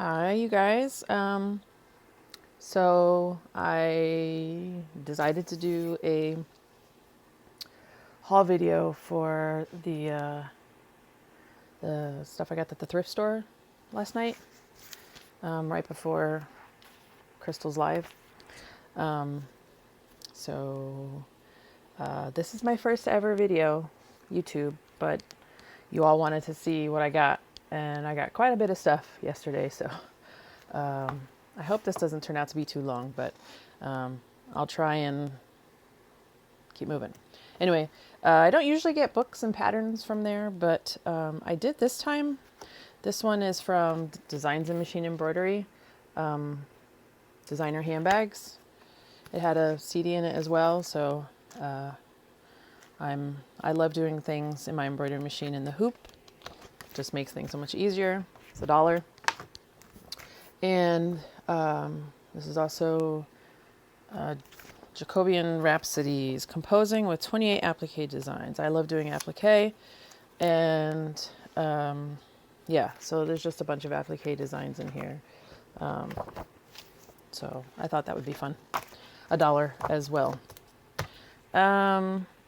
Hi, you guys. So I decided to do a haul video for the stuff I got at the thrift store last night, right before Crystal's live. Um, so this is my first ever video, YouTube, but you all wanted to see what I got, and I got quite a bit of stuff yesterday, so I hope this doesn't turn out to be too long, but I'll try and keep moving. Anyway, I don't usually get books and patterns from there, but I did this time. This one is from Designs and Machine Embroidery, designer handbags. It had a CD in it as well, so I love doing things in my embroidery machine in the hoop. Just makes things so much easier. It's $1. And this is also Jacobian Rhapsodies, composing with 28 applique designs. I love doing applique, and yeah, so there's just a bunch of applique designs in here. So I thought that would be fun. $1 as well.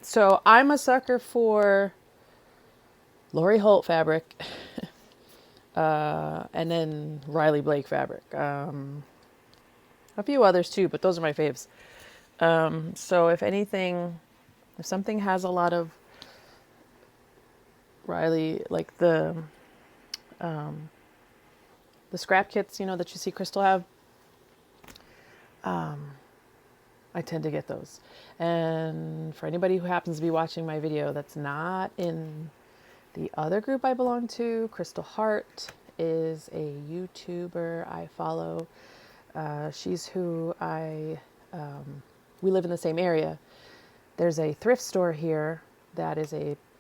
So I'm a sucker for Lori Holt fabric, and then Riley Blake fabric. A few others too, but those are my faves. So if something has a lot of Riley, like the scrap kits, that you see Crystal have, I tend to get those. And for anybody who happens to be watching my video that's not in the other group I belong to, Crystal Hart is a YouTuber I follow. She's who we live in the same area. There's a thrift store here that is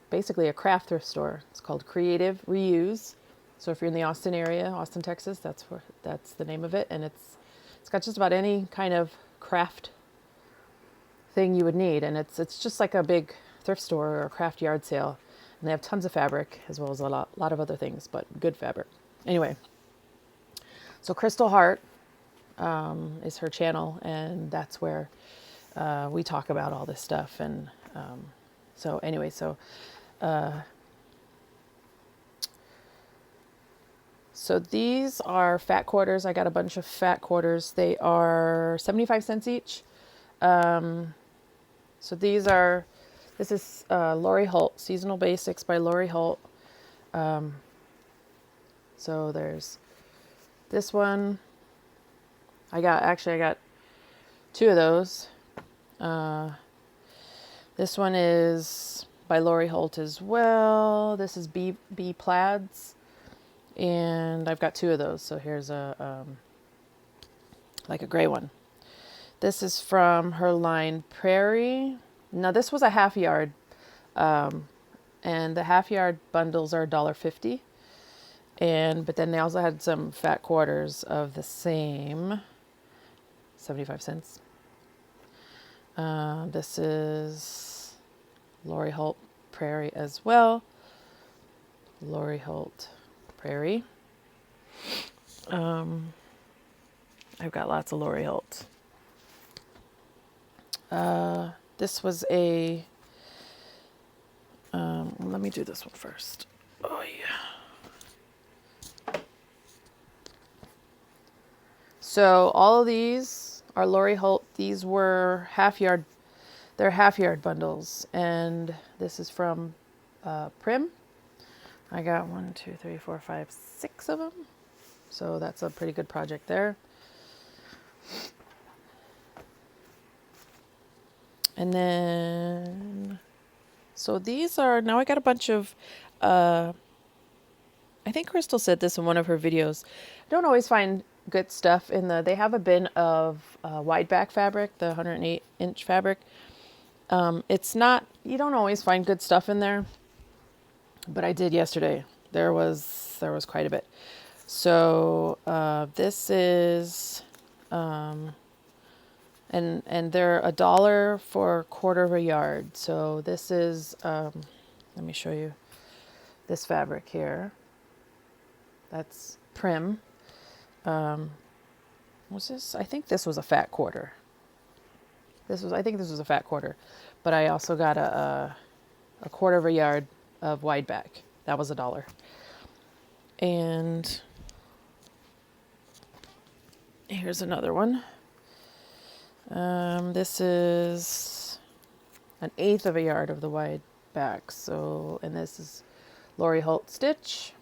basically a craft thrift store. It's called Creative Reuse. So if you're in the Austin area, Austin, Texas, that's the name of it. And it's got just about any kind of craft thing you would need. And it's just like a big thrift store or craft yard sale. And they have tons of fabric as well as a lot of other things, but good fabric. Anyway, so Crystal Hart is her channel, and that's where we talk about all this stuff. And so anyway, so these are fat quarters. I got a bunch of fat quarters. They are 75 cents each. So this is Lori Holt, Seasonal Basics by Lori Holt. So there's this one. I got two of those. This one is by Lori Holt as well. This is B Plaids, and I've got two of those. So here's like a gray one. This is from her line Prairie. Now this was a half yard, and the half yard bundles are $1.50. But then they also had some fat quarters of the same, 75 cents. This is Lori Holt Prairie as well. Lori Holt Prairie. I've got lots of Lori Holt. This was let me do this one first. Oh yeah. So all of these are Lori Holt. These were they're half yard bundles. And this is from Prim. I got 1, 2, 3, 4, 5, 6 of them. So that's a pretty good project there. And then, so these are, now I got a bunch of, I think Crystal said this in one of her videos. I don't always find good stuff they have a bin of wide back fabric, the 108-inch fabric. It's not, you don't always find good stuff in there, but I did yesterday. There was quite a bit. So this is, and they're $1 for a quarter of a yard. So this is, let me show you this fabric here. That's Prim. Was this? I think this was a fat quarter. I think this was a fat quarter, but I also got a quarter of a yard of wide back. That was $1. And here's another one. This is 1/8 of a yard of the wide back. So, and this is Lori Holt stitch,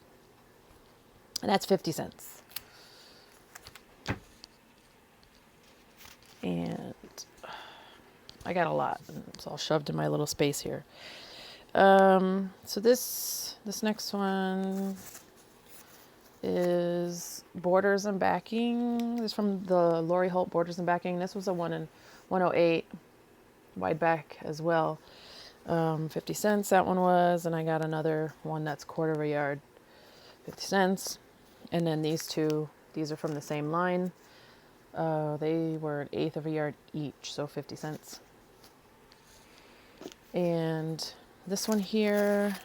and that's 50 cents. And I got a lot. It's all shoved in my little space here. So this next one is Borders and Backing. This is from the Lori Holt Borders and Backing. This was a 1/108 wide back as well. 50 cents that one was, and I got another one that's quarter of a yard, 50 cents. And then these two, these are from the same line. They were 1/8 of a yard each, so 50 cents. And this one here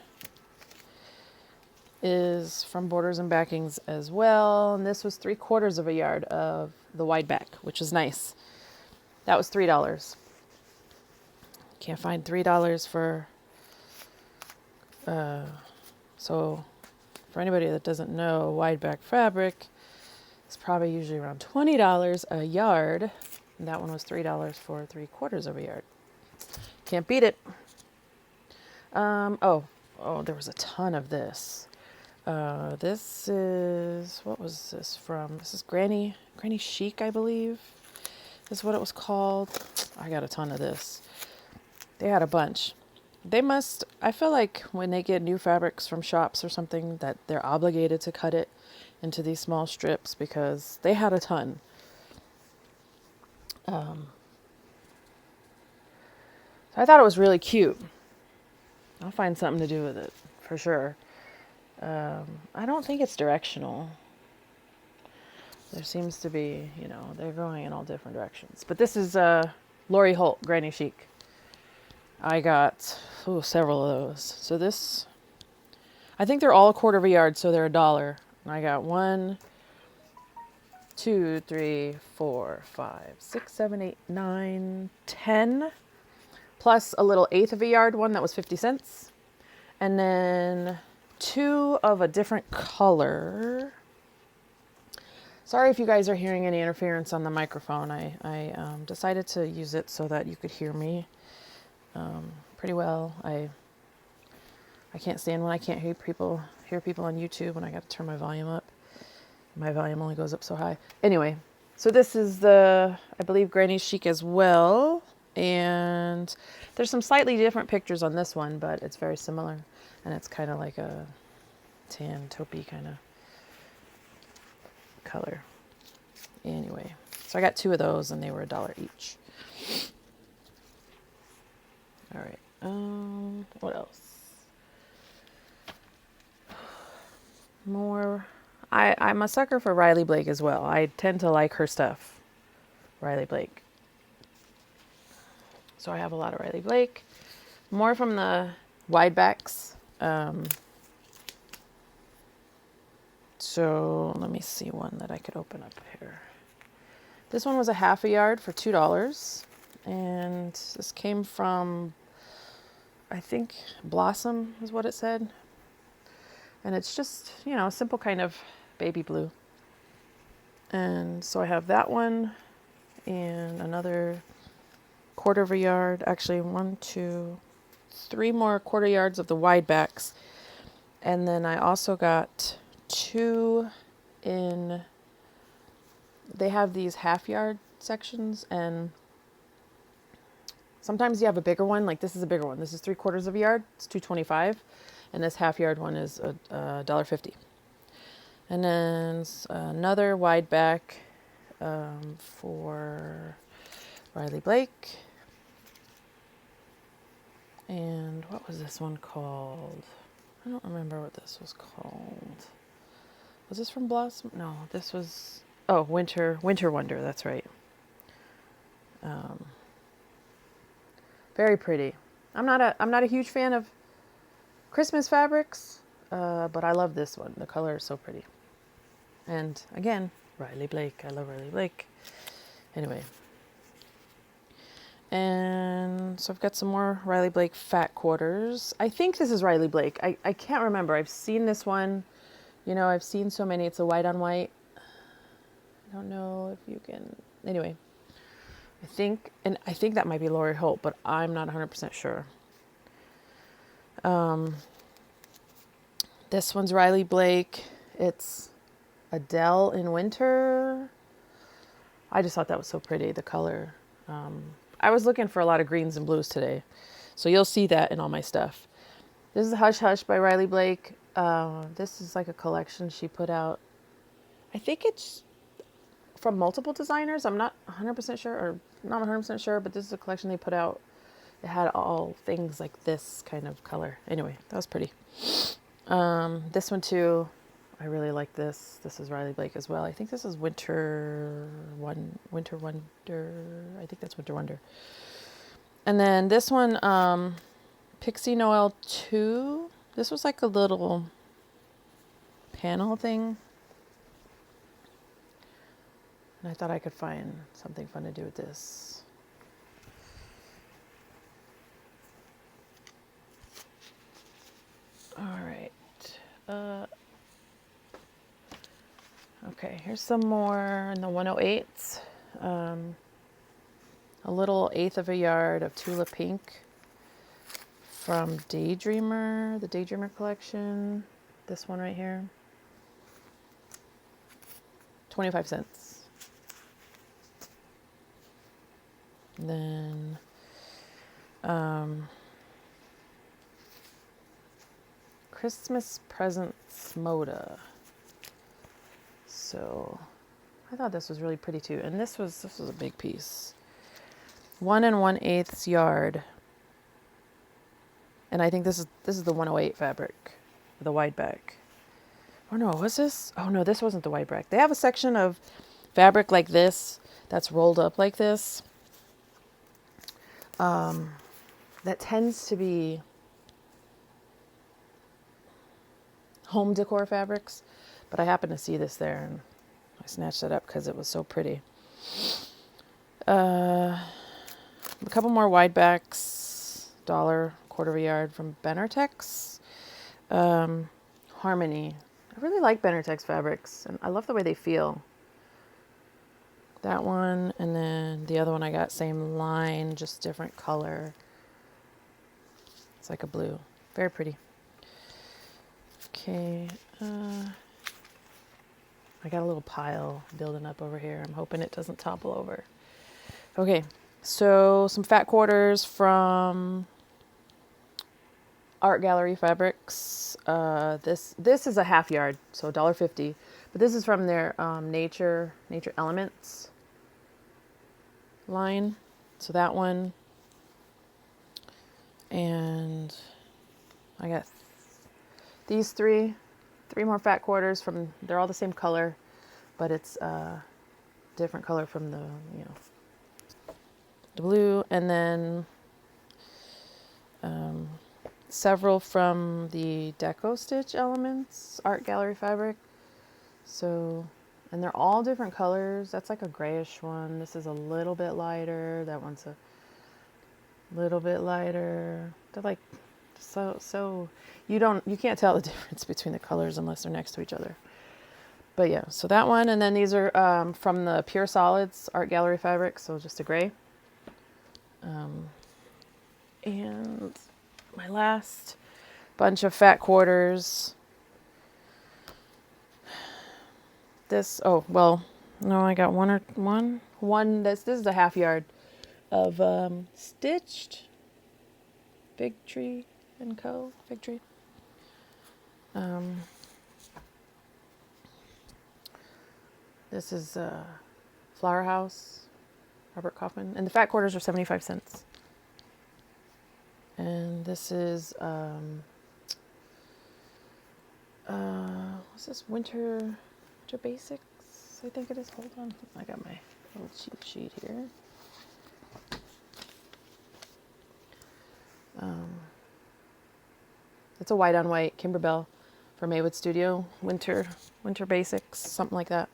is from Borders and Backings as well. And this was 3/4 of a yard of the wide back, which is nice. That was $3. Can't find $3 for, so for anybody that doesn't know, wide back fabric is probably usually around $20 a yard. And that one was $3 for 3/4 of a yard. Can't beat it. Oh, there was a ton of this. This is, what was this from? This is Granny Chic, I believe, is what it was called. I got a ton of this. They had a bunch. They must, I feel like when they get new fabrics from shops or something, that they're obligated to cut it into these small strips, because they had a ton. So I thought it was really cute. I'll find something to do with it for sure. I don't think it's directional. There seems to be, they're going in all different directions. But this is Lori Holt, Granny Chic. I got several of those. So this, I think they're all 1/4 of a yard, so they're $1. And I got 1, 2, 3, 4, 5, 6, 7, 8, 9, 10. Plus a little 1/8 of a yard one that was 50 cents. And then 2 of a different color. Sorry if you guys are hearing any interference on the microphone. I decided to use it so that you could hear me pretty well. I can't stand when I can't hear people on YouTube, and I got to turn my volume up. My volume only goes up so high. Anyway, so this is I believe, Granny Chic as well. And there's some slightly different pictures on this one, but it's very similar. And it's kind of like a tan taupey kind of color. Anyway, so I got 2 of those, and they were $1 each. All right. What else? More. I'm a sucker for Riley Blake as well. I tend to like her stuff. Riley Blake. So I have a lot of Riley Blake. More from the wide backs. So let me see one that I could open up here. This one was a 1/2 a yard for $2. And this came from, I think, Blossom is what it said. And it's just, a simple kind of baby blue. And so I have that one and another 1/4 of a yard. Actually, 1, 2, 3 more 1/4 yards of the wide backs. And then I also got 2 in, they have these 1/2 yard sections, and sometimes you have a bigger one. Like this is a bigger one. This is 3/4 of a yard. It's $2.25. And this 1/2 yard one is $1.50. And then another wide back for Riley Blake. And what was this one called? I don't remember what this was called. Was this from Blossom? No, this was, Winter Wonder. That's right. Very pretty. I'm not a huge fan of Christmas fabrics, but I love this one. The color is so pretty. And again, Riley Blake. I love Riley Blake. Anyway. And so I've got some more Riley Blake fat quarters. I think this is Riley Blake. I can't remember. I've seen this one. You know, I've seen so many. It's a white on white. I don't know if you can. Anyway, I think that might be Lori Holt, but I'm not 100% sure. This one's Riley Blake. It's Adele in winter. I just thought that was so pretty, the color. I was looking for a lot of greens and blues today, so you'll see that in all my stuff. This is Hush Hush by Riley Blake. This is like a collection she put out. I think it's from multiple designers. I'm not 100% sure, or not 100% sure, but this is a collection they put out. It had all things like this kind of color. Anyway, that was pretty. This one too, I really like this. This is Riley Blake as well. I think this is Winter Wonder. I think that's Winter Wonder. And then this one, Pixie Noel 2. This was like a little panel thing. And I thought I could find something fun to do with this. All right. Okay, here's some more in the 108s. A little 1/8 of a yard of Tula Pink from Daydreamer, the Daydreamer collection. This one right here. 25 cents. And then Christmas Presents Moda. So I thought this was really pretty too. And this was a big piece. 1 1/8 yard. And I think this is the 108 fabric, the wide back. Oh no, was this? Oh no, this wasn't the wide back. They have a section of fabric like this that's rolled up like this. That tends to be home decor fabrics, but I happened to see this there and I snatched it up because it was so pretty. A couple more wide backs, $1, 1/4 of a yard from Benartex. Harmony. I really like Benartex fabrics and I love the way they feel. That one, and then the other one I got, same line, just different color. It's like a blue. Very pretty. Okay. I got a little pile building up over here. I'm hoping it doesn't topple over. Okay. So some fat quarters from Art Gallery Fabrics. This is a half yard, so $1.50. But this is from their Nature Elements line. So that one. And I got these three more fat quarters from, they're all the same color, but it's different color from the, the blue. And then several from the Deco Stitch Elements Art Gallery Fabric. So, and they're all different colors. That's like a grayish one. This is a little bit lighter. That one's a little bit lighter. They're like so you can't tell the difference between the colors unless they're next to each other. But yeah, so that one, and then these are from the Pure Solids Art Gallery Fabric, so just a gray. And my last bunch of fat quarters. This, oh well, no, I got one. This is a half yard of Stitched Fig Tree and Co. Fig Tree. This is Flower House, Robert Kaufman, and the fat quarters are 75 cents. And this is what's this? Winter Basics, I think it is. Hold on, I got my little cheat sheet here. It's a white on white Kimberbell from Maywood Studio, Winter Basics, something like that.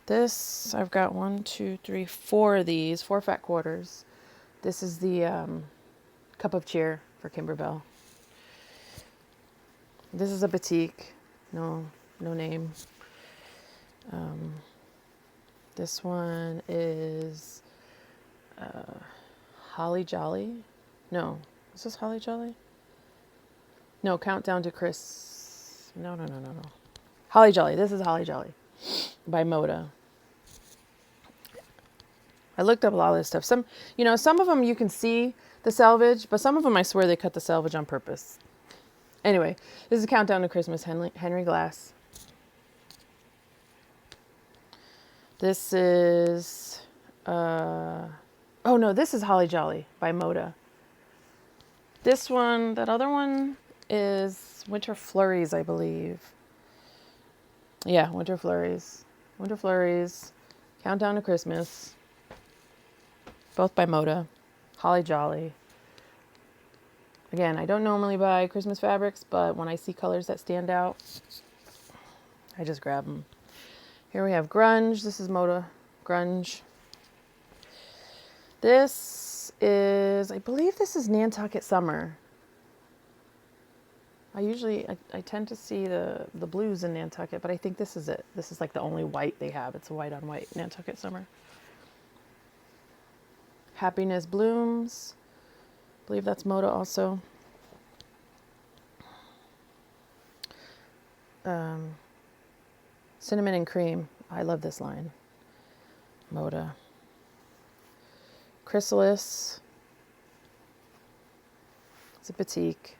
This, I've got 1, 2, 3, 4 of these, 4 fat quarters. This is the cup of cheer for Kimberbell. This is a batik, no name. This one is Holly Jolly. No, is this Holly Jolly? No, Countdown to Chris. No. Holly Jolly. This is Holly Jolly by Moda. I looked up a lot of this stuff. Some of them you can see the selvage, but some of them I swear they cut the selvage on purpose. Anyway, this is Countdown to Christmas, Henry Glass. This is, this is Holly Jolly by Moda. This one, that other one is Winter Flurries, I believe. Yeah, Winter Flurries. Winter Flurries, Countdown to Christmas. Both by Moda. Holly Jolly. Again, I don't normally buy Christmas fabrics, but when I see colors that stand out, I just grab them. Here we have Grunge. This is Moda Grunge. This is, I believe this is Nantucket Summer. I tend to see the blues in Nantucket, but I think this is it. This is like the only white they have. It's a white on white Nantucket Summer. Happiness Blooms. I believe that's Moda also. Cinnamon and Cream. I love this line. Moda. Chrysalis. It's a batik.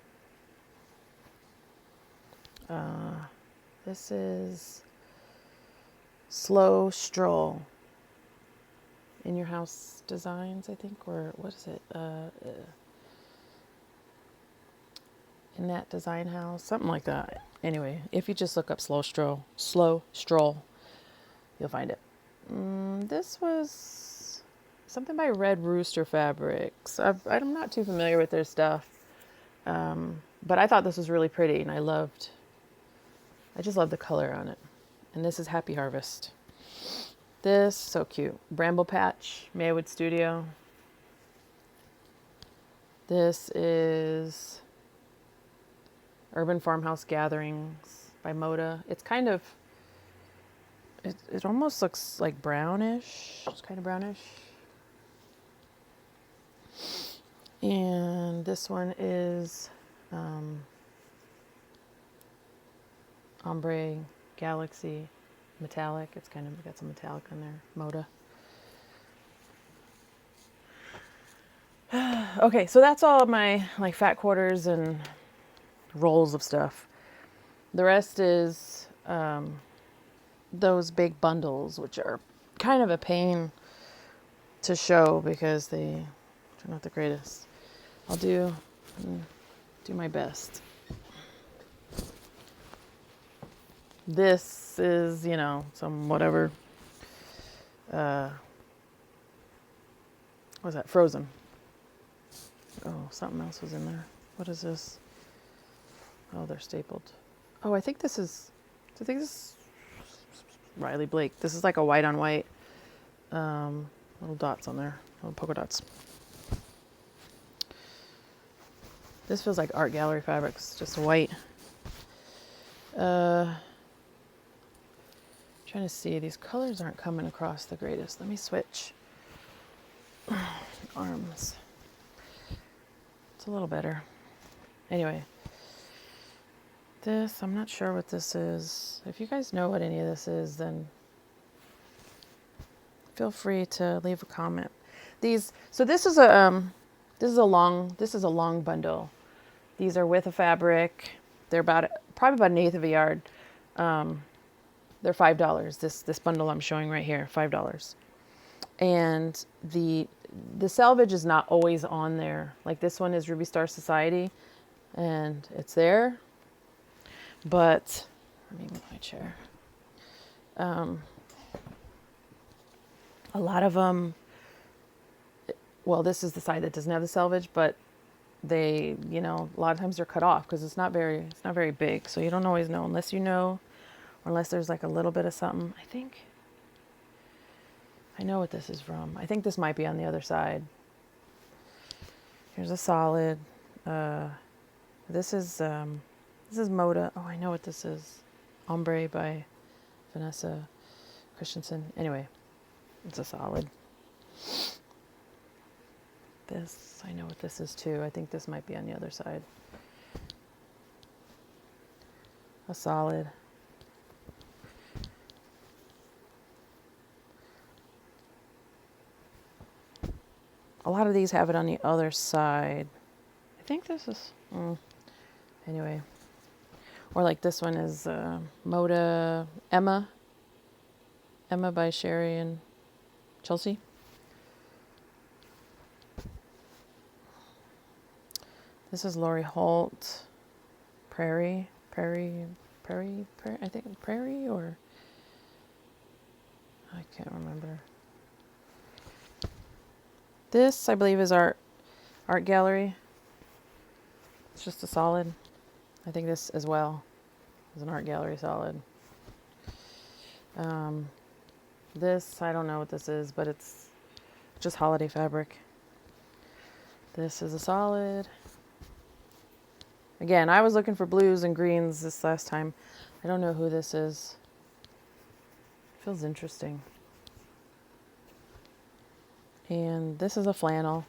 This is Slow Stroll. In Your House Designs, I think, or what is it? In That Design House, something like that. Anyway, if you just look up Slow Stroll, you'll find it. This was something by Red Rooster Fabrics. I'm not too familiar with their stuff, but I thought this was really pretty, and I just love the color on it. And this is Happy Harvest. This, so cute. Bramble Patch, Maywood Studio. This is Urban Farmhouse Gatherings by Moda. It's kind of, it almost looks like brownish. It's kind of brownish. And this one is Ombre Galaxy Metallic. It's kind of got some metallic on there. Moda. Okay, so that's all of my like fat quarters and rolls of stuff. The rest is those big bundles, which are kind of a pain to show because they're not the greatest. I'll do my best. This is, some whatever. What was that? Frozen. Oh, something else was in there. What is this? Oh, they're stapled. Oh, I think this is Riley Blake. This is like a white on white. Little dots on there. Little polka dots. This feels like Art Gallery Fabrics, just white. Trying to see, these colors aren't coming across the greatest. Let me switch. Arms. It's a little better. Anyway, this, I'm not sure what this is. If you guys know what any of this is, then feel free to leave a comment. So this is a long bundle. These are with a fabric. They're probably about an eighth of a yard. They're $5. This bundle I'm showing right here, $5. And the selvage is not always on there. Like this one is Ruby Star Society, and it's there. But let me move my chair. A lot of them. Well, this is the side that doesn't have the selvage, but they, a lot of times they're cut off because it's not very big. So you don't always know unless you know, or unless there's like a little bit of something. I think I know what this is from. I think this might be on the other side. Here's a solid. This is Moda. Oh, I know what this is. Ombre by Vanessa Christensen. Anyway, it's a solid. This, I know what this is too. I think this might be on the other side. A solid. A lot of these have it on the other side. I think this is, anyway. Or like this one is Moda Emma by Sherry and Chelsea. This is Lori Holt, Prairie, I think Prairie, or I can't remember. This, I believe, is Art Gallery. It's just a solid. I think this as well is an Art Gallery solid. This, I don't know what this is, but it's just holiday fabric. This is a solid. Again, I was looking for blues and greens this last time. I don't know who this is. Feels interesting. And this is a flannel.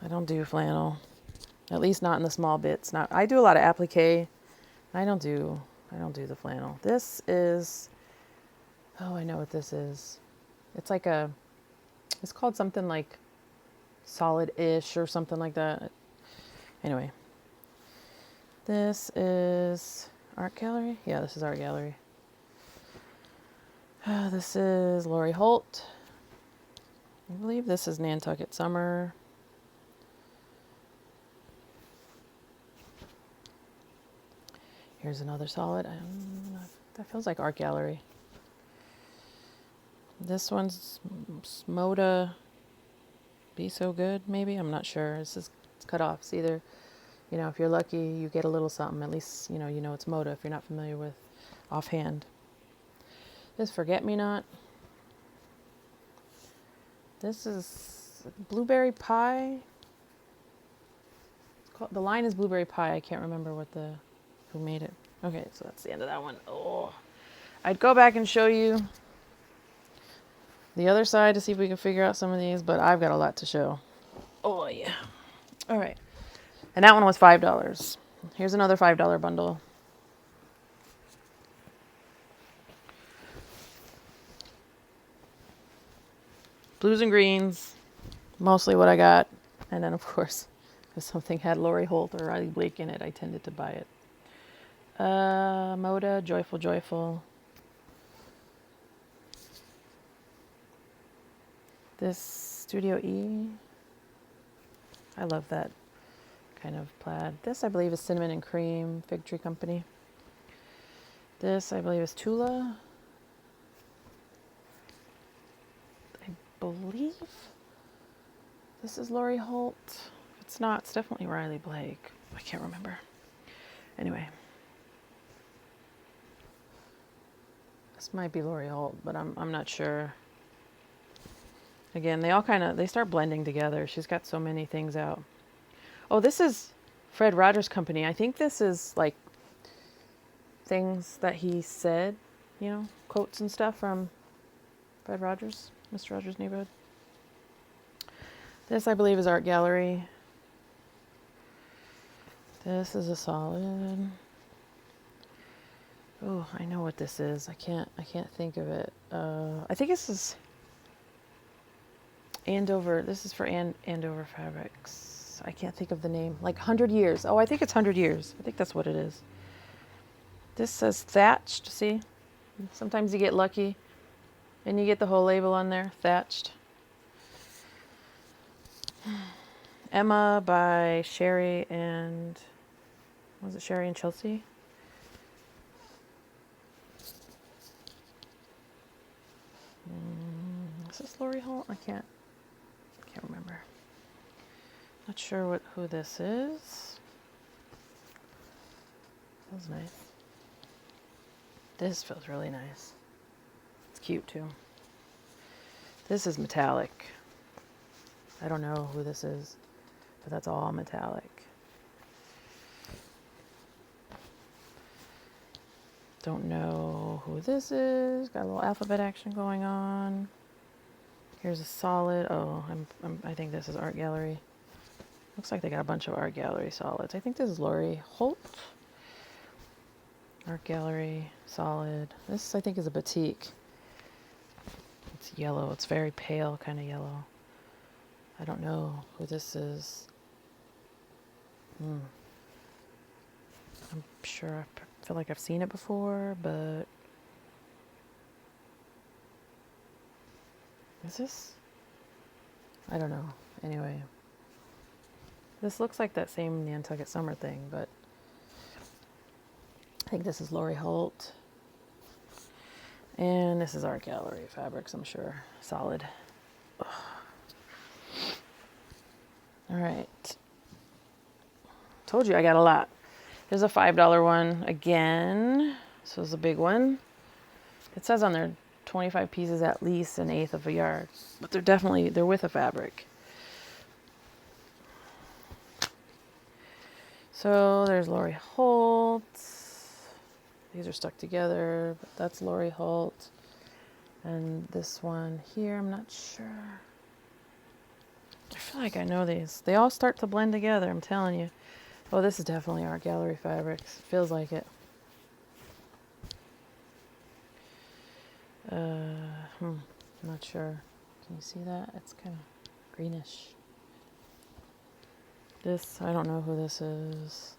I don't do flannel. At least not in the small bits. I do a lot of applique. I don't do the flannel. This is, oh, I know what this is. It's like it's called something like solid-ish or something like that. Anyway. This is Art Gallery. Yeah, this is Art Gallery. This is Lori Holt. I believe this is Nantucket Summer. Here's another solid. That feels like Art Gallery. This one's Moda Be So Good, maybe? I'm not sure. It's cut off. It's either, if you're lucky, you get a little something. At least, you know it's Moda if you're not familiar with offhand. This Forget Me Not. This is Blueberry Pie. The line is Blueberry Pie. I can't remember who made it. Okay, so that's the end of that one. Oh, I'd go back and show you the other side to see if we can figure out some of these, but I've got a lot to show. Oh, yeah. All right. And that one was $5. Here's another $5 bundle. Blues and greens, mostly what I got. And then, of course, if something had Lori Holt or Riley Blake in it, I tended to buy it. Moda, Joyful, Joyful. This Studio E. I love that kind of plaid. This, I believe, is Cinnamon and Cream, Fig Tree Company. This, I believe, is Tula. I believe this is Lori Holt. If it's not, it's definitely Riley Blake. I can't remember. Anyway. This might be Lori Holt, but I'm not sure. Again, they start blending together. She's got so many things out. Oh, this is Fred Rogers Company. I think this is like things that he said, quotes and stuff from Fred Rogers, Mr. Rogers' Neighborhood. This, I believe, is Art Gallery. This is a solid. Oh, I know what this is. I can't think of it. I think this is Andover. This is for Andover Fabrics. I can't think of the name. Like 100 Years. Oh, I think it's 100 Years. I think that's what it is. This says Thatched. See? Sometimes you get lucky and you get the whole label on there. Thatched. Emma by Sherry and... Was it Sherry and Chelsea? Is this Lori Holt? I can't remember. Not sure who this is. Feels nice. This feels really nice. It's cute too. This is metallic. I don't know who this is, but that's all metallic. Don't know who this is. Got a little alphabet action going on. Here's a solid. Oh, I think this is Art Gallery. Looks like they got a bunch of Art Gallery solids. I think this is Lori Holt. Art Gallery solid. This I think is a batik. It's yellow. It's very pale kind of yellow. I don't know who this is. I'm sure I feel like I've seen it before, but is this? I don't know. Anyway, this looks like that same Nantucket Summer thing, but I think this is Lori Holt. And this is Art Gallery Fabrics, I'm sure. Solid. Ugh. All right. Told you I got a lot. There's a $5 one again. So it's a big one. It says on there 25 pieces at least, an eighth of a yard. But they're with a fabric. So there's Lori Holt. These are stuck together, but that's Lori Holt. And this one here, I'm not sure. I feel like I know these. They all start to blend together, I'm telling you. Oh, this is definitely Art Gallery Fabrics. Feels like it. Not sure. Can you see that? It's kind of greenish. This, I don't know who this is.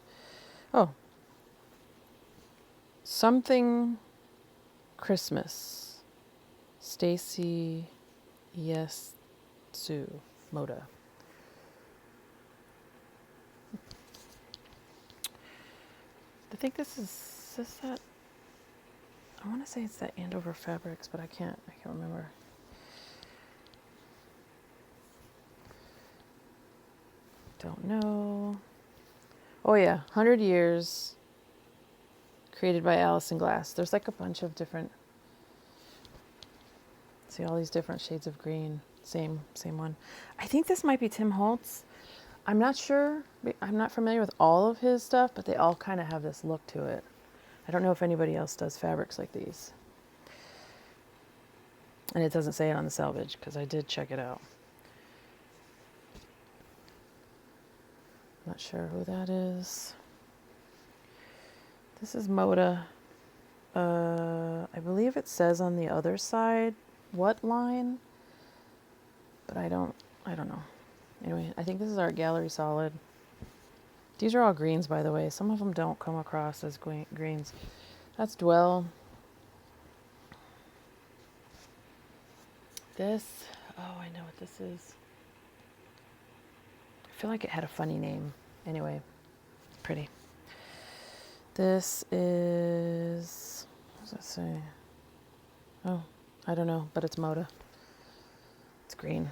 Oh. Something Christmas. Stacy Yesu Moda. I think this is that? I want to say it's that Andover Fabrics, but I can't remember. Don't know. Oh yeah, 100 Years. Created by Allison Glass. There's like a bunch of different. See all these different shades of green. Same one. I think this might be Tim Holtz. I'm not sure. I'm not familiar with all of his stuff, but they all kind of have this look to it. I don't know if anybody else does fabrics like these. And it doesn't say it on the selvage because I did check it out. Not sure who that is. This is Moda. I believe it says on the other side what line, but I don't know. Anyway, I think this is Art Gallery Solid. These are all greens, by the way. Some of them don't come across as greens. That's Dwell. This, oh, I know what this is. I feel like it had a funny name. Anyway, pretty. This is, what does that say? Oh, I don't know, but it's Moda. It's green.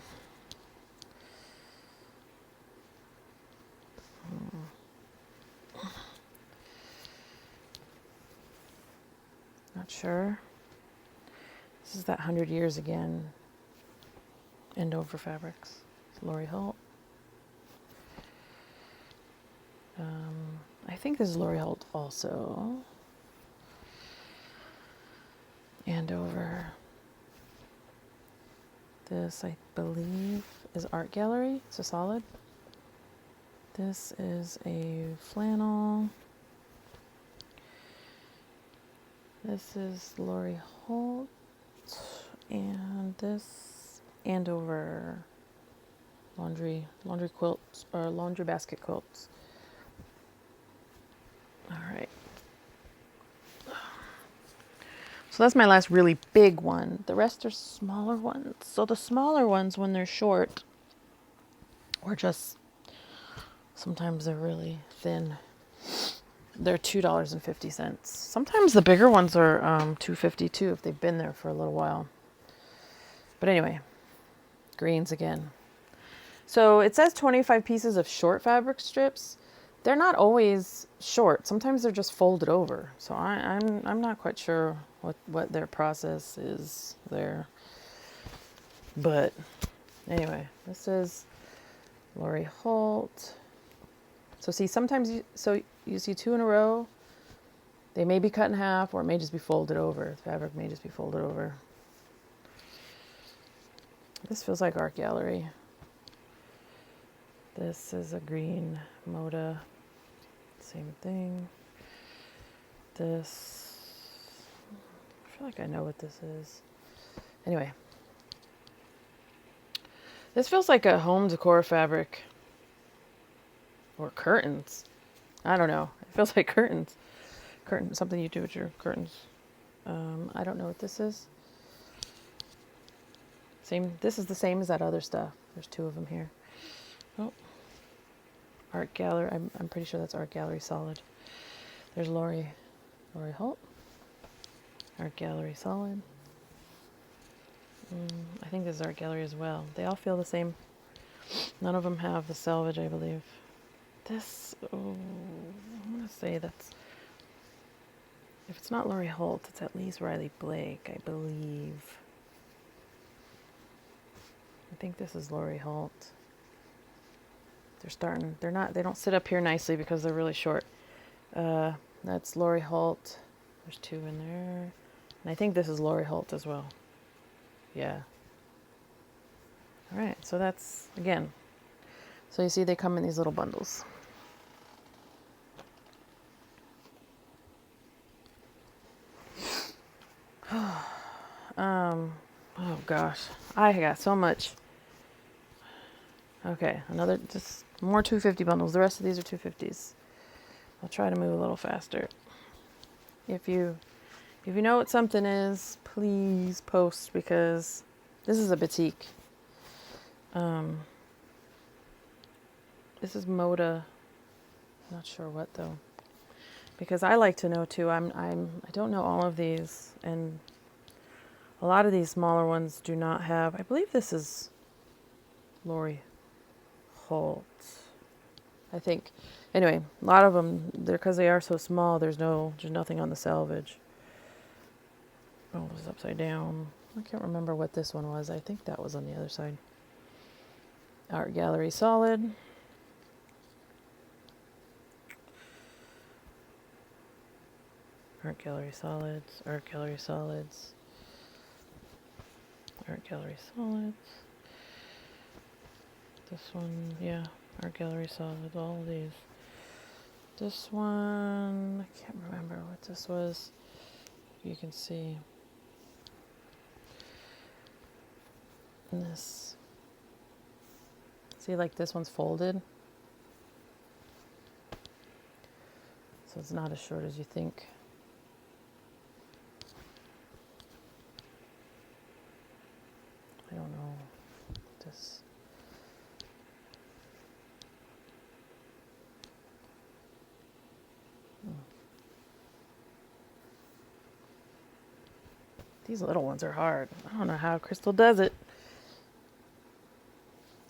Not sure. This is that 100 Years again. Andover Fabrics. It's Lori Holt. I think this is Lori Holt also. Andover. This, I believe, is Art Gallery. It's a solid. This is a flannel. This is Lori Holt. And this Andover laundry quilts, or laundry basket quilts. All right. So that's my last really big one. The rest are smaller ones. So the smaller ones, when they're short, or just sometimes they're really thin, they're $2.50. Sometimes the bigger ones are $2.50 too if they've been there for a little while. But anyway, greens again. So it says 25 pieces of short fabric strips. They're not always short. Sometimes they're just folded over. So I'm not quite sure what their process is there. But anyway, this is Lori Holt. So see, sometimes you see two in a row. They may be cut in half, or it may just be folded over. The fabric may just be folded over. This feels like Art Gallery. This is a green Moda. Same thing. This, I feel like I know what this is. Anyway. This feels like a home decor fabric. Or curtains. I don't know. It feels like curtains. Something you do with your curtains. I don't know what this is. This is the same as that other stuff. There's two of them here. Oh. Art Gallery. I'm pretty sure that's Art Gallery Solid. There's Lori Holt. Art Gallery Solid. I think this is Art Gallery as well. They all feel the same. None of them have the selvage, I believe. This, I'm going to say that's, if it's not Lori Holt, it's at least Riley Blake, I believe. I think this is Lori Holt. They don't sit up here nicely because they're really short. That's Lori Holt. There's two in there. And I think this is Lori Holt as well. Yeah. All right, so that's, again, so you see they come in these little bundles. Oh gosh, I got so much. Okay, just more 250 bundles. The rest of these are 250s. I'll try to move a little faster. If you know what something is, please post, because this is a batik. This is Moda. Not sure what though, because I like to know too. I don't know all of these, and a lot of these smaller ones do not have. I believe this is Lori Holt. I think. Anyway, a lot of them, because they are so small, there's nothing on the selvage. Oh, this is upside down. I can't remember what this one was. I think that was on the other side. Art Gallery Solid. Art Gallery Solids. Art Gallery Solids. Art Gallery Solids. This one, yeah. Art Gallery Solids. All of these. This one, I can't remember what this was. You can see. And this. See, like this one's folded. So it's not as short as you think. I don't know. This. These little ones are hard. I don't know how Crystal does it.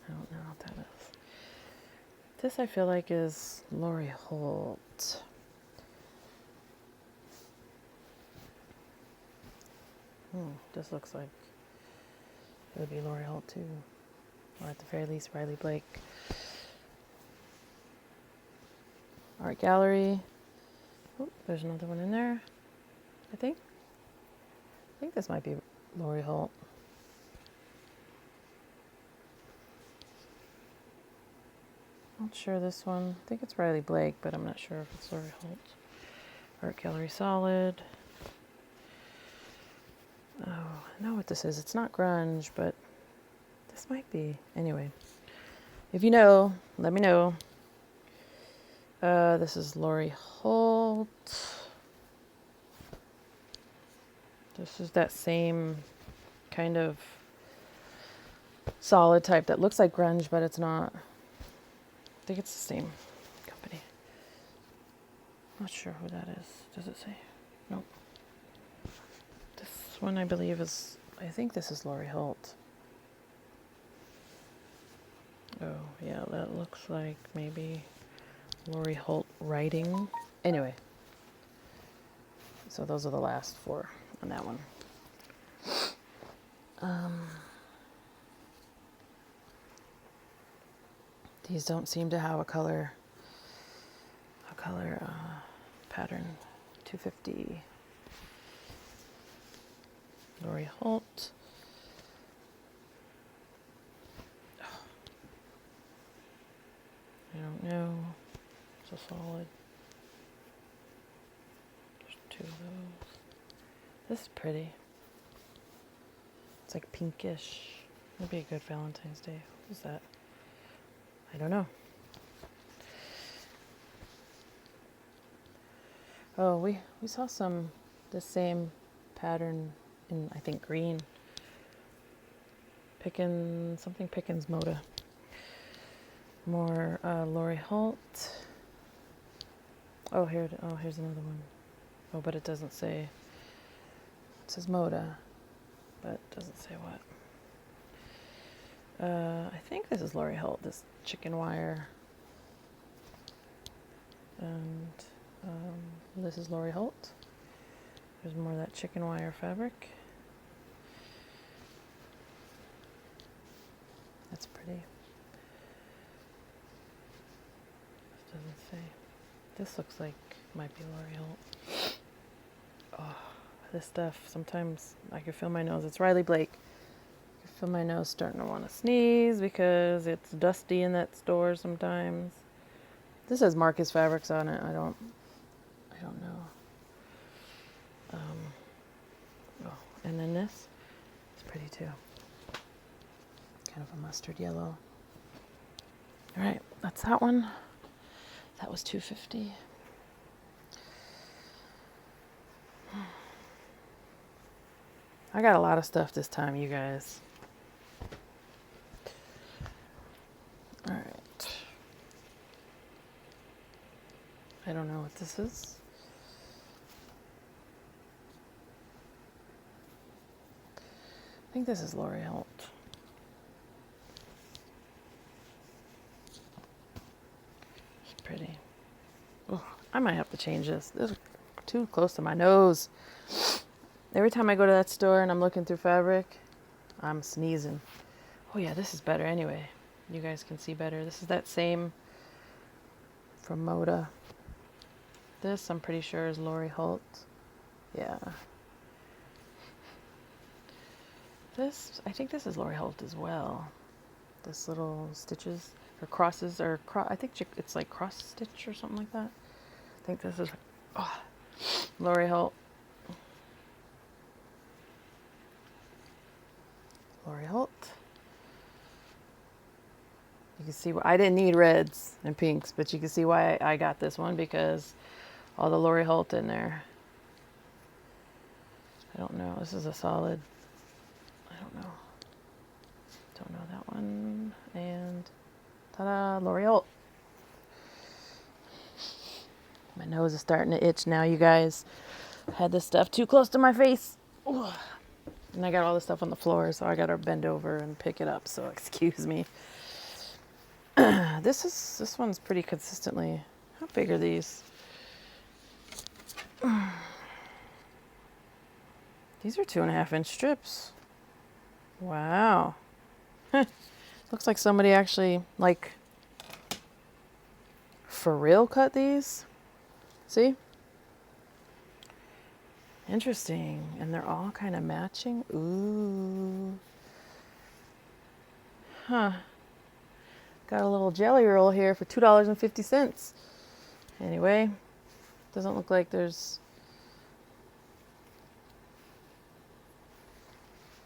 I don't know what that is. This I feel like is Lori Holt. This looks like it would be Lori Holt too. Or at the very least Riley Blake. Art Gallery. Oh, there's another one in there. I think this might be Lori Holt. Not sure this one. I think it's Riley Blake, but I'm not sure if it's Lori Holt. Art Gallery Solid. Oh, I know what this is. It's not grunge, but this might be. Anyway, if you know, let me know. This is Lori Holt. This is that same kind of solid type that looks like grunge, but it's not. I think it's the same company. Not sure who that is. Does it say? Nope. This one I believe is, I think this is Lori Holt. Oh, yeah, that looks like maybe Lori Holt writing. Anyway. So those are the last four on that one. These don't seem to have a color pattern. 250. Lori Holt. I don't know. It's a solid. There's two of those. This is pretty. It's like pinkish. Would be a good Valentine's Day. What is that? I don't know. Oh, we saw the same pattern in, I think, green. Pickens Moda. More Lori Holt. Oh, here's another one. Oh, but it doesn't say. It says Moda, but it doesn't say what. I think this is Lori Holt, this chicken wire. And this is Lori Holt. There's more of that chicken wire fabric. That's pretty. This doesn't say. This looks like might be Lori Holt. Oh, this stuff, sometimes I can feel my nose. It's Riley Blake. I can feel my nose starting to want to sneeze because it's dusty in that store sometimes. This has Marcus Fabrics on it. I don't know. Oh, and then this, it's pretty too. Kind of a mustard yellow. All right, that's that one. That was $2.50. I got a lot of stuff this time, you guys. All right. I don't know what this is. I think this is Lori Holt. It's pretty. Oh, I might have to change this. This is too close to my nose. Every time I go to that store and I'm looking through fabric, I'm sneezing. Oh yeah, this is better anyway. You guys can see better. This is that same from Moda. This, I'm pretty sure, is Lori Holt. Yeah. This, I think this is Lori Holt as well. This little stitches or crosses or I think it's like cross stitch or something like that. I think this is Lori Holt. Lori Holt. You can see why I didn't need reds and pinks, but you can see why I got this one because all the Lori Holt in there. I don't know. This is a solid. I don't know. Don't know that one. And ta-da, Lori Holt. My nose is starting to itch now, you guys. I had this stuff too close to my face. Ooh. And I got all this stuff on the floor, so I got to bend over and pick it up, so excuse me. This one's pretty consistently. How big are these? These are 2.5-inch strips. Wow. Looks like somebody actually, like, for real cut these. See? Interesting. And they're all kind of matching. Ooh. Huh. Got a little jelly roll here for $2.50. Anyway, doesn't look like there's...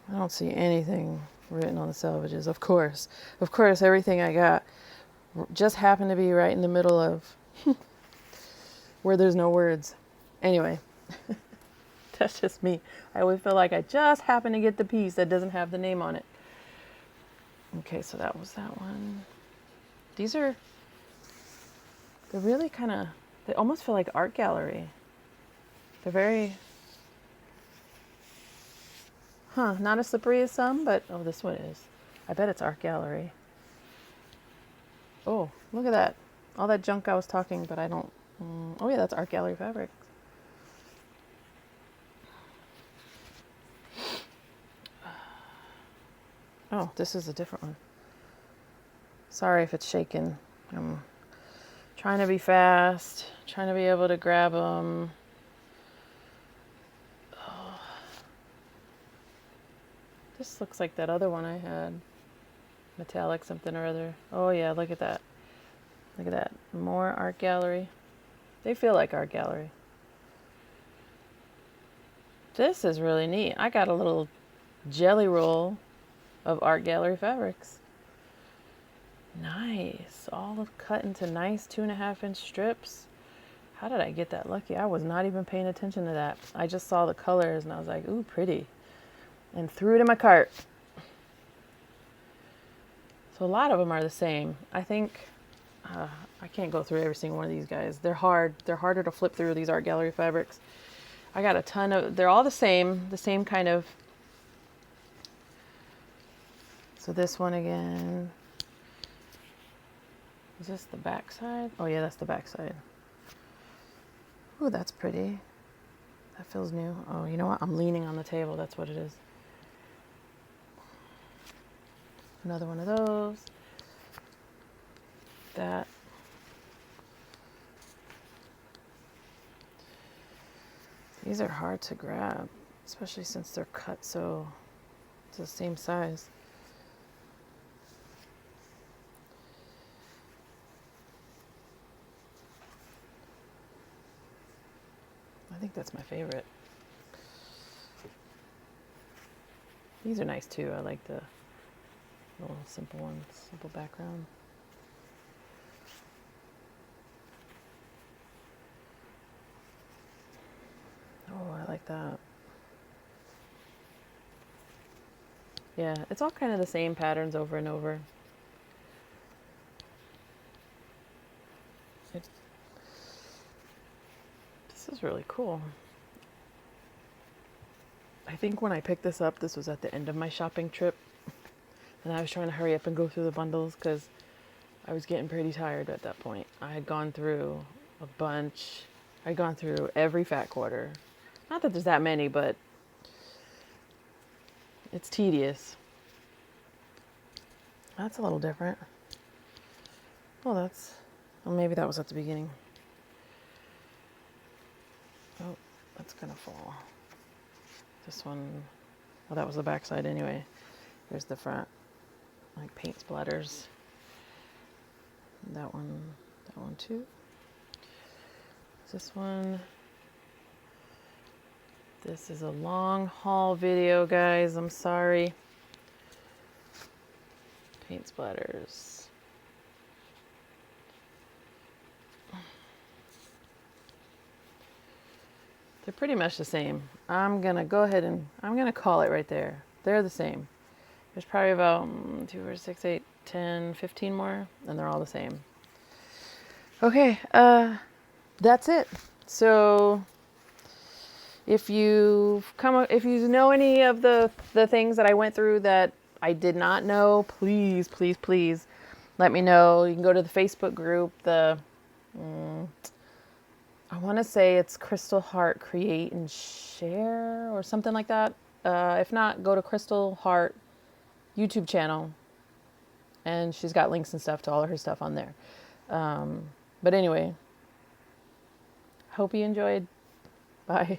I don't see anything written on the selvages. Of course, everything I got just happened to be right in the middle of where there's no words. Anyway, that's just me. I always feel like I just happen to get the piece that doesn't have the name on it. Okay, so that was that one. They're really kind of, they almost feel like art gallery. They're very, not as slippery as some, but, oh, this one is. I bet it's art gallery. Oh, look at that. All that junk I was talking, but I don't, oh yeah, that's art gallery fabric. Oh, this is a different one. Sorry if it's shaking. I'm trying to be fast, trying to be able to grab them. Oh. This looks like that other one I had. Metallic something or other. Oh yeah, look at that. Look at that. More art gallery. They feel like art gallery. This is really neat. I got a little jelly roll of art gallery fabrics. Nice. All cut into nice 2.5-inch strips. How did I get that lucky? I was not even paying attention to that. I just saw the colors and I was like, ooh, pretty. And threw it in my cart. So a lot of them are the same. I think, I can't go through every single one of these guys. They're hard. They're harder to flip through, these art gallery fabrics. I got a ton of, they're all the same kind of. So this one again. Is this the back side? Oh yeah, that's the back side. Ooh, that's pretty. That feels new. Oh, you know what? I'm leaning on the table. That's what it is. Another one of those. That. These are hard to grab, especially since they're cut so it's the same size. I think that's my favorite. These are nice too. I like the little simple ones, simple background. Oh, I like that. Yeah, it's all kind of the same patterns over and over. This is really cool. I think when I picked this up, this was at the end of my shopping trip. And I was trying to hurry up and go through the bundles because I was getting pretty tired at that point. I had gone through a bunch. I'd gone through every fat quarter. Not that there's that many, but it's tedious. That's a little different. Well, maybe that was at the beginning. Oh, that's gonna fall. This one, well, that was the back side anyway. Here's the front, like paint splatters. That one too. This one. This is a long haul video, guys. I'm sorry. Paint splatters. They're pretty much the same. I'm gonna go ahead and I'm gonna call it right there. They're the same. There's probably about 2, 4, 6, 8, 10, 15 more, and they're all the same. Okay, that's it. So if you know any of the things that I went through that I did not know, please, please, please let me know. You can go to the Facebook group, I want to say it's Crystal Heart Create and Share or something like that. If not, go to Crystal Heart YouTube channel, and she's got links and stuff to all of her stuff on there. But anyway, hope you enjoyed. Bye.